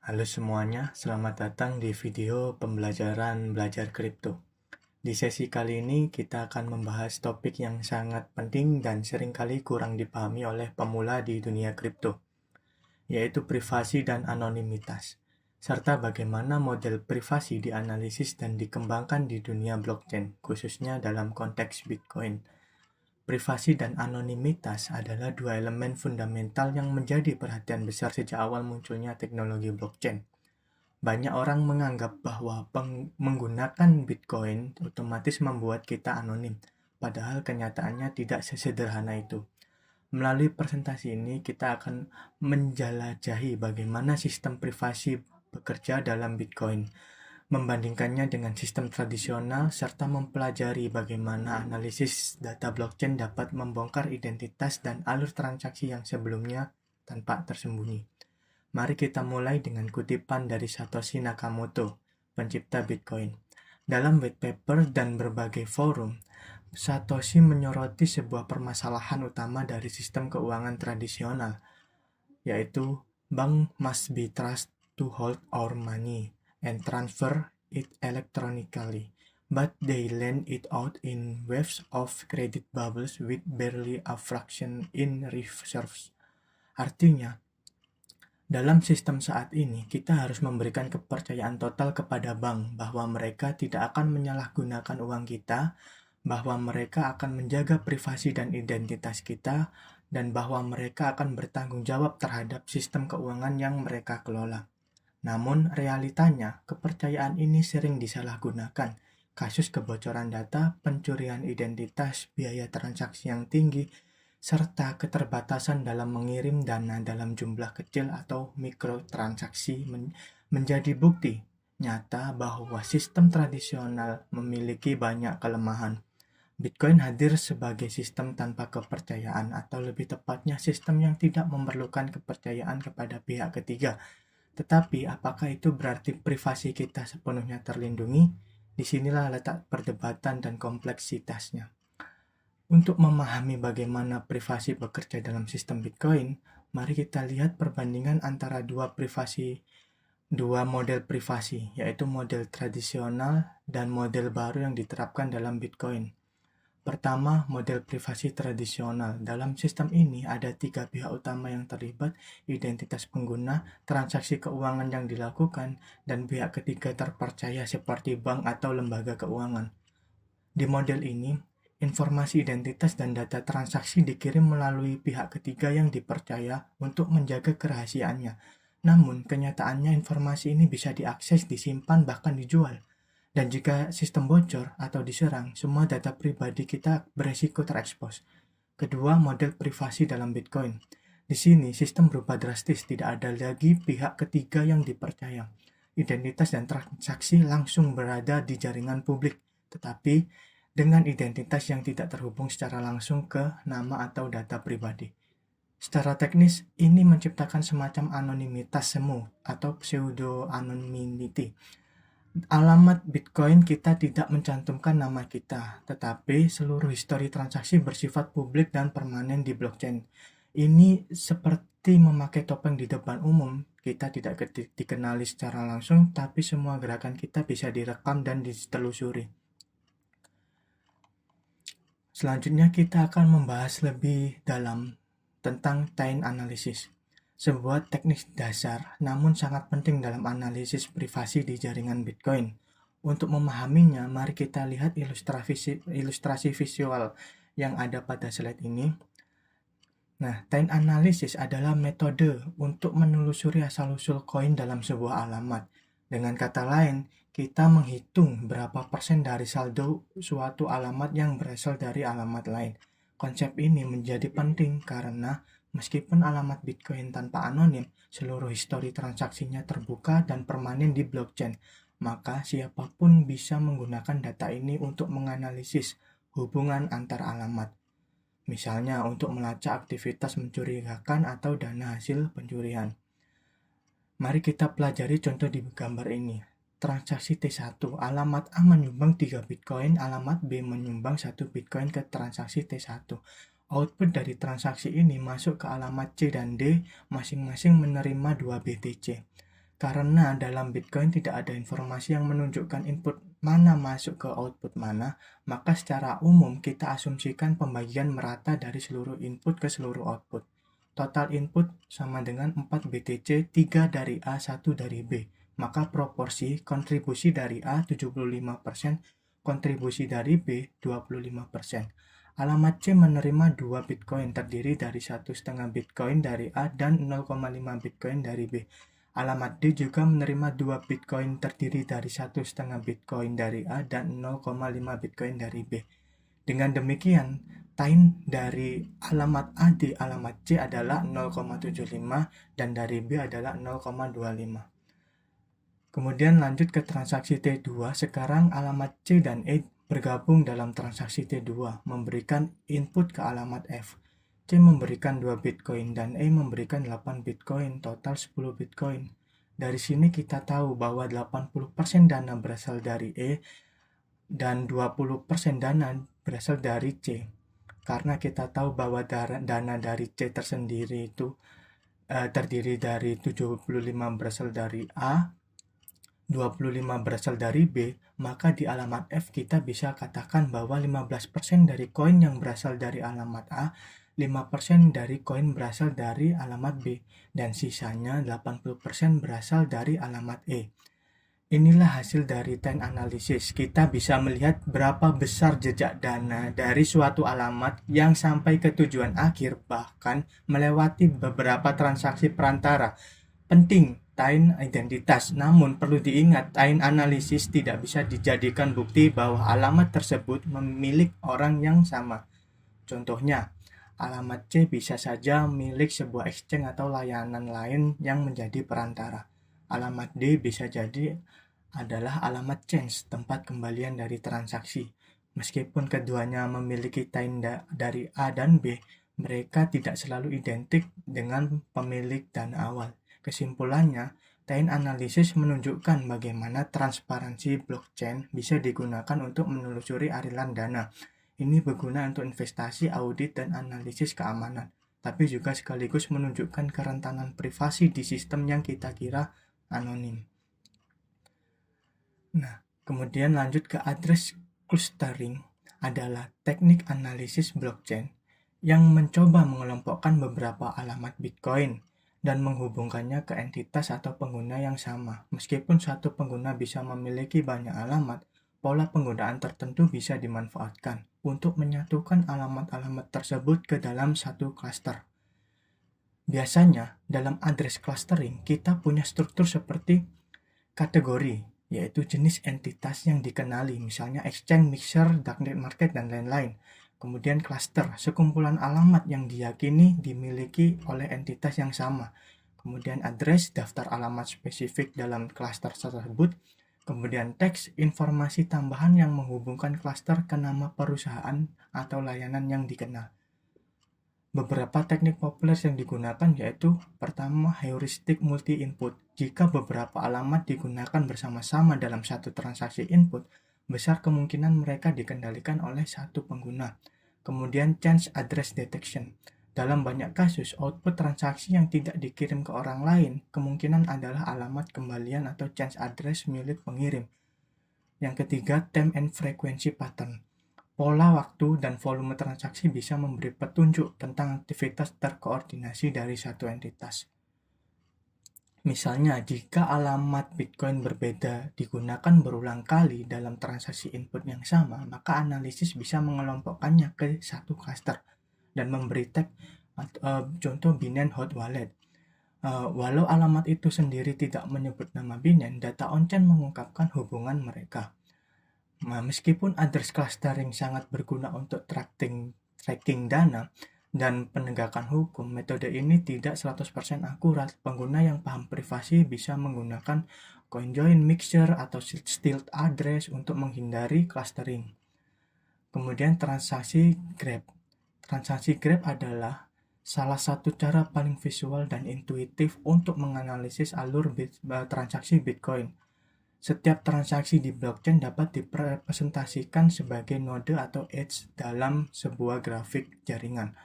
Halo semuanya, selamat datang di video pembelajaran belajar kripto. Di sesi kali ini kita akan membahas topik yang sangat penting dan seringkali kurang dipahami oleh pemula di dunia kripto, yaitu privasi dan anonimitas, serta bagaimana model privasi dianalisis dan dikembangkan di dunia blockchain, khususnya dalam konteks Bitcoin. Privasi dan anonimitas adalah dua elemen fundamental yang menjadi perhatian besar sejak awal munculnya teknologi blockchain. Banyak orang menganggap bahwa menggunakan Bitcoin otomatis membuat kita anonim, padahal kenyataannya tidak sesederhana itu. Melalui presentasi ini, kita akan menjelajahi bagaimana sistem privasi bekerja dalam Bitcoin, membandingkannya dengan sistem tradisional, serta mempelajari bagaimana analisis data blockchain dapat membongkar identitas dan alur transaksi yang sebelumnya tanpa tersembunyi. Mari kita mulai dengan kutipan dari Satoshi Nakamoto, pencipta Bitcoin. Dalam white paper dan berbagai forum, Satoshi menyoroti sebuah permasalahan utama dari sistem keuangan tradisional, yaitu bank must be trusted to hold our money and transfer it electronically, but they lend it out in waves of credit bubbles with barely a fraction in reserves. Artinya, dalam sistem saat ini, kita harus memberikan kepercayaan total kepada bank bahwa mereka tidak akan menyalahgunakan uang kita, bahwa mereka akan menjaga privasi dan identitas kita, dan bahwa mereka akan bertanggung jawab terhadap sistem keuangan yang mereka kelola. Namun, realitanya, kepercayaan ini sering disalahgunakan. Kasus kebocoran data, pencurian identitas, biaya transaksi yang tinggi, serta keterbatasan dalam mengirim dana dalam jumlah kecil atau mikrotransaksi menjadi bukti nyata bahwa sistem tradisional memiliki banyak kelemahan. Bitcoin hadir sebagai sistem tanpa kepercayaan, atau lebih tepatnya sistem yang tidak memerlukan kepercayaan kepada pihak ketiga. Tetapi apakah itu berarti privasi kita sepenuhnya terlindungi? Disinilah letak perdebatan dan kompleksitasnya. Untuk memahami bagaimana privasi bekerja dalam sistem Bitcoin, mari kita lihat perbandingan antara dua model privasi, yaitu model tradisional dan model baru yang diterapkan dalam Bitcoin. Pertama, model privasi tradisional. Dalam sistem ini ada 3 pihak utama yang terlibat: identitas pengguna, transaksi keuangan yang dilakukan, dan pihak ketiga terpercaya seperti bank atau lembaga keuangan. Di model ini, informasi identitas dan data transaksi dikirim melalui pihak ketiga yang dipercaya untuk menjaga kerahasiaannya. Namun, kenyataannya informasi ini bisa diakses, disimpan, bahkan dijual. Dan jika sistem bocor atau diserang, semua data pribadi kita beresiko terekspos. Kedua, model privasi dalam Bitcoin. Di sini, sistem berubah drastis, tidak ada lagi pihak ketiga yang dipercaya. Identitas dan transaksi langsung berada di jaringan publik, tetapi dengan identitas yang tidak terhubung secara langsung ke nama atau data pribadi. Secara teknis, ini menciptakan semacam anonimitas semu atau pseudo-anonymity. Alamat Bitcoin kita tidak mencantumkan nama kita, tetapi seluruh histori transaksi bersifat publik dan permanen di blockchain. Ini seperti memakai topeng di depan umum. Kita tidak dikenali secara langsung, tapi semua gerakan kita bisa direkam dan ditelusuri. Selanjutnya kita akan membahas lebih dalam tentang time analysis, sebuah teknik dasar namun sangat penting dalam analisis privasi di jaringan Bitcoin. Untuk memahaminya, mari kita lihat ilustrasi visual yang ada pada slide ini. Nah, time analysis adalah metode untuk menelusuri asal-usul koin dalam sebuah alamat. Dengan kata lain, kita menghitung berapa persen dari saldo suatu alamat yang berasal dari alamat lain. Konsep ini menjadi penting karena meskipun alamat Bitcoin tanpa anonim, seluruh histori transaksinya terbuka dan permanen di blockchain, maka siapapun bisa menggunakan data ini untuk menganalisis hubungan antar alamat. Misalnya untuk melacak aktivitas mencurigakan atau dana hasil pencurian. Mari kita pelajari contoh di gambar ini. Transaksi T1, alamat A menyumbang 3 Bitcoin, alamat B menyumbang 1 Bitcoin ke transaksi T1. Output dari transaksi ini masuk ke alamat C dan D, masing-masing menerima 2 BTC. Karena dalam Bitcoin tidak ada informasi yang menunjukkan input mana masuk ke output mana, maka secara umum kita asumsikan pembagian merata dari seluruh input ke seluruh output. Total input sama dengan 4 BTC, 3 dari A, 1 dari B. Maka proporsi kontribusi dari A 75%, kontribusi dari B 25%. Alamat C menerima 2 Bitcoin terdiri dari 1,5 Bitcoin dari A dan 0,5 Bitcoin dari B. Alamat D juga menerima 2 Bitcoin terdiri dari 1,5 Bitcoin dari A dan 0,5 Bitcoin dari B. Dengan demikian, time dari alamat A di alamat C adalah 0,75 dan dari B adalah 0,25. Kemudian lanjut ke transaksi T2, sekarang alamat C dan E bergabung dalam transaksi T2, memberikan input ke alamat F. C memberikan 2 Bitcoin dan E memberikan 8 Bitcoin, total 10 Bitcoin. Dari sini kita tahu bahwa 80% dana berasal dari E dan 20% dana berasal dari C. Karena kita tahu bahwa dana dari C tersendiri itu terdiri dari 75 berasal dari A, 25 berasal dari B, maka di alamat F kita bisa katakan bahwa 15% dari koin yang berasal dari alamat A, 5% dari koin berasal dari alamat B, dan sisanya 80% berasal dari alamat E. Inilah hasil dari time analysis. Kita bisa melihat berapa besar jejak dana dari suatu alamat yang sampai ke tujuan akhir, bahkan melewati beberapa transaksi perantara. Penting, time identitas. Namun perlu diingat, time analysis tidak bisa dijadikan bukti bahwa alamat tersebut memiliki orang yang sama. Contohnya, alamat C bisa saja milik sebuah exchange atau layanan lain yang menjadi perantara. Alamat D bisa jadi adalah alamat change, tempat kembalian dari transaksi. Meskipun keduanya memiliki time dari A dan B, mereka tidak selalu identik dengan pemilik dana awal. Kesimpulannya, time analysis menunjukkan bagaimana transparansi blockchain bisa digunakan untuk menelusuri aliran dana. Ini berguna untuk investasi, audit, dan analisis keamanan, tapi juga sekaligus menunjukkan kerentanan privasi di sistem yang kita kira anonim. Nah, kemudian lanjut ke address clustering adalah teknik analisis blockchain yang mencoba mengelompokkan beberapa alamat Bitcoin dan menghubungkannya ke entitas atau pengguna yang sama. Meskipun satu pengguna bisa memiliki banyak alamat, pola penggunaan tertentu bisa dimanfaatkan untuk menyatukan alamat-alamat tersebut ke dalam satu cluster. Biasanya, dalam address clustering, kita punya struktur seperti kategori, yaitu jenis entitas yang dikenali, misalnya exchange, mixer, darknet market, dan lain-lain. Kemudian cluster, sekumpulan alamat yang diyakini dimiliki oleh entitas yang sama. Kemudian address, daftar alamat spesifik dalam cluster tersebut. Kemudian teks, informasi tambahan yang menghubungkan cluster ke nama perusahaan atau layanan yang dikenal. Beberapa teknik populer yang digunakan yaitu pertama, heuristik multi-input. Jika beberapa alamat digunakan bersama-sama dalam satu transaksi input, besar kemungkinan mereka dikendalikan oleh satu pengguna. Kemudian change address detection. Dalam banyak kasus, output transaksi yang tidak dikirim ke orang lain kemungkinan adalah alamat kembalian atau change address milik pengirim. Yang ketiga, time and frequency pattern. Pola waktu dan volume transaksi bisa memberi petunjuk tentang aktivitas terkoordinasi dari satu entitas. Misalnya, jika alamat Bitcoin berbeda digunakan berulang kali dalam transaksi input yang sama, maka analisis bisa mengelompokkannya ke satu cluster dan memberi tag contoh Binance Hot Wallet. Walau alamat itu sendiri tidak menyebut nama Binance, data on-chain mengungkapkan hubungan mereka. Nah, meskipun address clustering sangat berguna untuk tracking dana dan penegakan hukum, metode ini tidak 100% akurat. Pengguna yang paham privasi bisa menggunakan CoinJoin, Mixer, atau stealth address untuk menghindari clustering. Kemudian transaksi Grab. Transaksi Grab adalah salah satu cara paling visual dan intuitif untuk menganalisis alur transaksi Bitcoin. Setiap transaksi di blockchain dapat direpresentasikan sebagai node atau edge dalam sebuah grafik jaringan.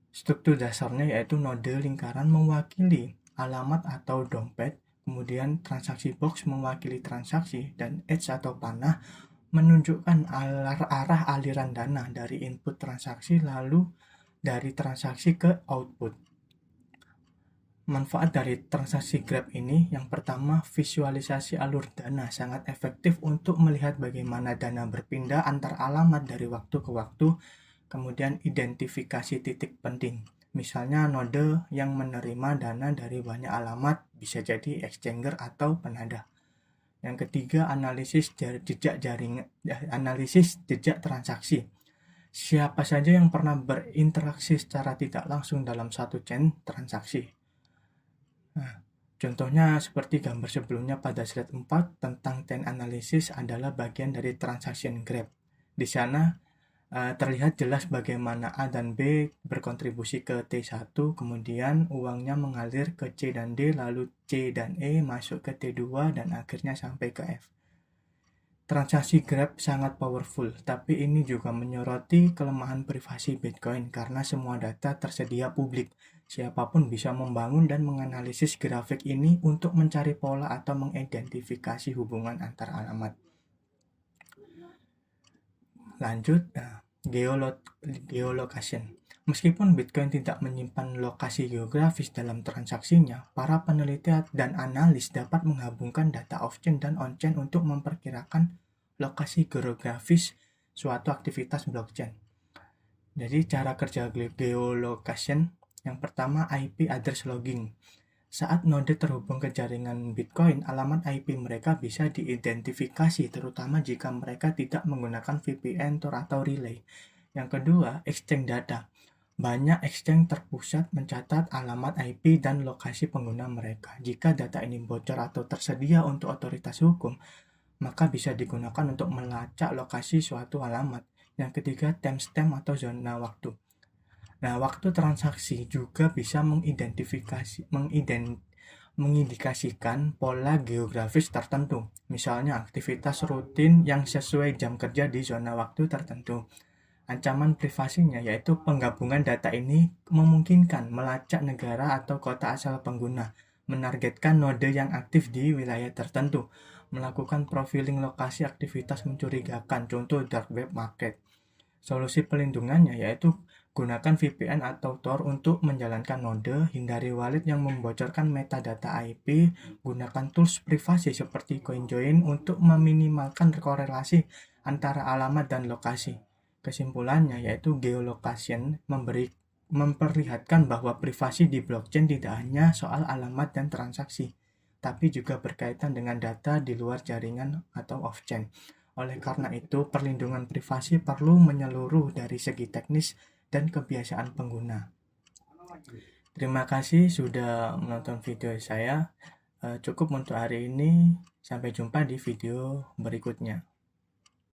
Struktur dasarnya yaitu node lingkaran mewakili alamat atau dompet, Kemudian transaksi box mewakili transaksi dan edge atau panah menunjukkan arah aliran dana dari input transaksi lalu dari transaksi ke output. Manfaat dari transaksi Grab ini, yang pertama, visualisasi alur dana sangat efektif untuk melihat bagaimana dana berpindah antar alamat dari waktu ke waktu. Kemudian identifikasi titik penting, misalnya node yang menerima dana dari banyak alamat bisa jadi exchanger atau penada. Yang ketiga, analisis jejak transaksi. Siapa saja yang pernah berinteraksi secara tidak langsung dalam satu chain transaksi. Nah, contohnya seperti gambar sebelumnya pada slide 4 tentang chain analysis adalah bagian dari transaction Grab. Di sana terlihat jelas bagaimana A dan B berkontribusi ke T1, kemudian uangnya mengalir ke C dan D, lalu C dan E masuk ke T2, dan akhirnya sampai ke F. Transaksi Grab sangat powerful, tapi ini juga menyoroti kelemahan privasi Bitcoin karena semua data tersedia publik. Siapapun bisa membangun dan menganalisis grafik ini untuk mencari pola atau mengidentifikasi hubungan antar alamat. Lanjut, geolocation. Meskipun Bitcoin tidak menyimpan lokasi geografis dalam transaksinya, para peneliti dan analis dapat menggabungkan data off-chain dan on-chain untuk memperkirakan lokasi geografis suatu aktivitas blockchain. Jadi cara kerja geolocation, yang pertama IP address logging. Saat node terhubung ke jaringan Bitcoin, alamat IP mereka bisa diidentifikasi, terutama jika mereka tidak menggunakan VPN, Tor, atau relay. Yang kedua, exchange data. Banyak exchange terpusat mencatat alamat IP dan lokasi pengguna mereka. Jika data ini bocor atau tersedia untuk otoritas hukum, maka bisa digunakan untuk melacak lokasi suatu alamat. Yang ketiga, timestamp atau zona waktu. Nah, waktu transaksi juga bisa mengindikasikan pola geografis tertentu. Misalnya, aktivitas rutin yang sesuai jam kerja di zona waktu tertentu. Ancaman privasinya yaitu penggabungan data ini memungkinkan melacak negara atau kota asal pengguna, menargetkan node yang aktif di wilayah tertentu, melakukan profiling lokasi aktivitas mencurigakan, contoh dark web market. Solusi pelindungannya yaitu gunakan VPN atau Tor untuk menjalankan node, hindari wallet yang membocorkan metadata IP, gunakan tools privasi seperti CoinJoin untuk meminimalkan korelasi antara alamat dan lokasi. Kesimpulannya yaitu geolocation memperlihatkan bahwa privasi di blockchain tidak hanya soal alamat dan transaksi, tapi juga berkaitan dengan data di luar jaringan atau off-chain. Oleh karena itu, perlindungan privasi perlu menyeluruh dari segi teknis dan kebiasaan pengguna. Terima kasih sudah menonton video saya. Cukup untuk hari ini. Sampai jumpa di video berikutnya.